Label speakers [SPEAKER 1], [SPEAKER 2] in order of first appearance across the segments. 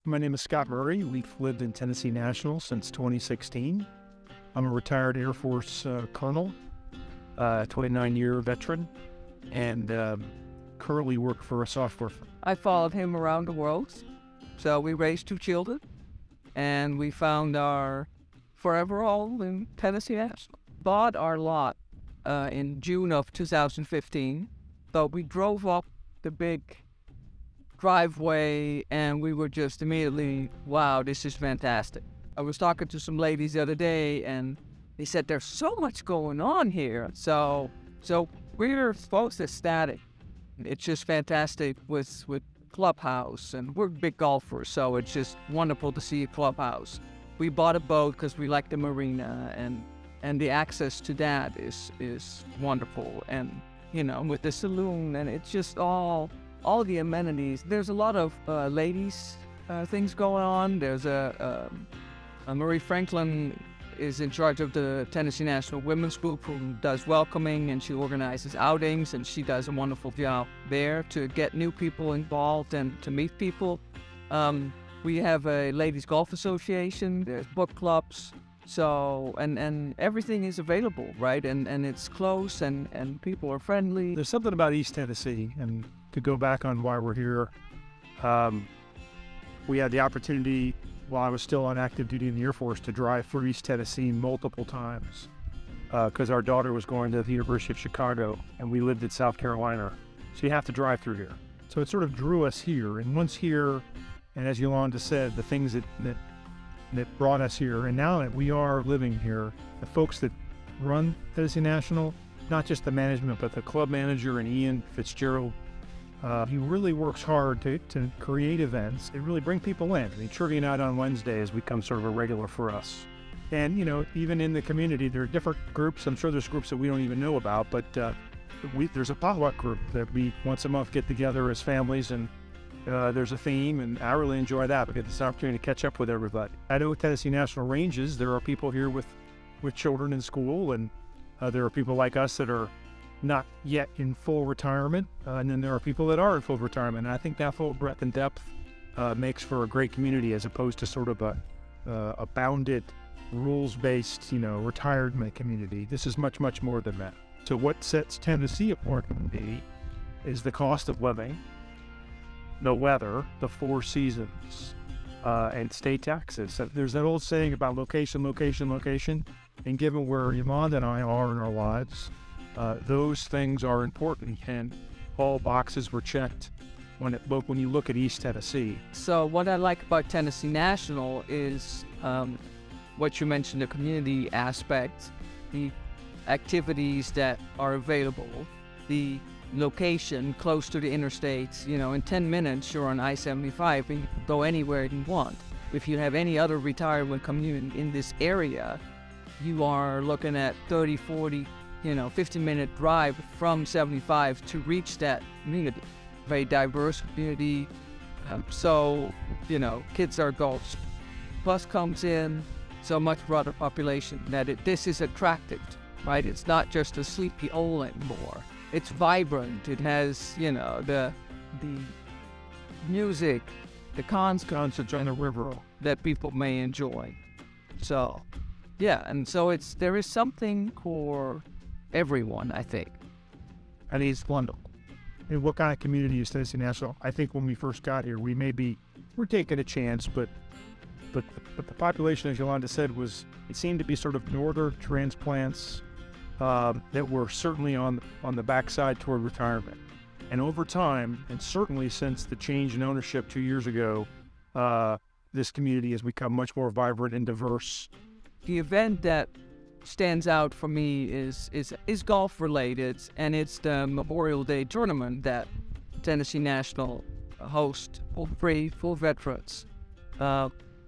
[SPEAKER 1] My name is Scott Murray. We've lived in Tennessee National since 2016. I'm a retired Air Force colonel, 29-year veteran, and currently work for a software firm.
[SPEAKER 2] I followed him around the world. So we raised 2 children, and we found our forever home in Tennessee National. Bought our lot in June of 2015. So we drove up the big driveway, and we were just immediately, wow, this is fantastic. I was talking to some ladies the other day, and they said there's so much going on here. So we're both ecstatic. It's just fantastic with clubhouse, and we're big golfers, so it's just wonderful to see a clubhouse. We bought a boat because we like the marina, and the access to that is wonderful. And with the saloon, and it's just all the amenities. There's a lot of ladies things going on. There's a Marie Franklin is in charge of the Tennessee National Women's Group, who does welcoming, and she organizes outings, and she does a wonderful job there to get new people involved and to meet people. We have a ladies golf association. There's book clubs. So, and everything is available, right? And it's close, and people are friendly.
[SPEAKER 1] There's something about East Tennessee, and to go back on why we're here, we had the opportunity while I was still on active duty in the Air Force to drive through East Tennessee multiple times because our daughter was going to the University of Chicago, and we lived in South Carolina. So you have to drive through here. So it sort of drew us here. And once here, and as Yolanda said, the things that brought us here, and now that we are living here, the folks that run Tennessee National, not just the management, but the club manager and Ian Fitzgerald, he really works hard to create events and really bring people in. I mean, trivia night on Wednesday has become sort of a regular for us. And, even in the community, there are different groups. I'm sure there's groups that we don't even know about, but there's a potluck group that we once a month get together as families, and there's a theme, and I really enjoy that. We get this opportunity to catch up with everybody. I know Tennessee National ranges. There are people here with children in school, and there are people like us that are not yet in full retirement, and then there are people that are in full retirement. And I think that full breadth and depth makes for a great community, as opposed to sort of a bounded, rules-based, retirement community. This is much, much more than that. So what sets Tennessee apart from me is the cost of living, the weather, the 4 seasons, and state taxes. So there's that old saying about location, location, location. And given where Yolanda and I are in our lives, those things are important, and all boxes were checked when you look at East Tennessee.
[SPEAKER 2] So what I like about Tennessee National is what you mentioned, the community aspect, the activities that are available, the location close to the interstates. In 10 minutes you're on I-75 and you can go anywhere you want. If you have any other retirement community in this area, you are looking at 30, 40, 50-minute drive from 75 to reach that community. Very diverse community. So kids are adults. Bus comes in, so much broader population that this is attractive, right? It's not just a sleepy old anymore. It's vibrant. It has, the music, the concerts on the river that people may enjoy. So, yeah, and so there is something for everyone, I think.
[SPEAKER 1] And it's wonderful. And what kind of community is Tennessee National? I think when we first got here, we're taking a chance, but the population, as Yolanda said, it seemed to be sort of northern transplants that were certainly on the backside toward retirement. And over time, and certainly since the change in ownership 2 years ago, this community has become much more vibrant and diverse.
[SPEAKER 2] The event that stands out for me is golf related, and it's the Memorial Day tournament that Tennessee National hosts for veterans.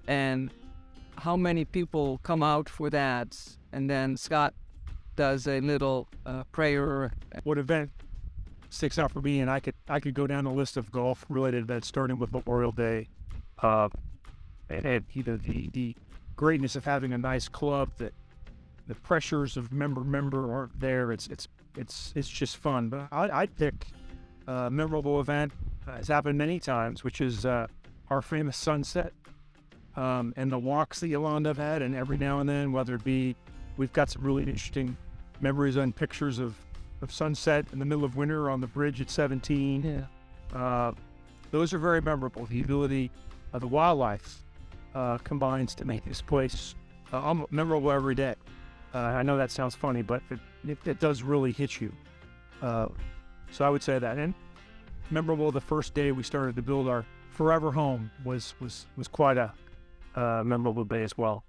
[SPEAKER 2] And how many people come out for that, and then Scott does a little prayer.
[SPEAKER 1] What event sticks out for me, and I could go down a list of golf-related events, starting with Memorial Day, and either the greatness of having a nice club that the pressures of member aren't there. It's just fun. But I'd pick a memorable event. It's happened many times, which is our famous sunset, and the walks that Yolanda have had, and every now and then, whether it be, we've got some really interesting memories and pictures of sunset in the middle of winter on the bridge at 17. Those are very memorable. The ability of the wildlife combines to make this place memorable every day. I know that sounds funny, but it does really hit you. So I would say that. And memorable, the first day we started to build our forever home was quite a memorable day as well.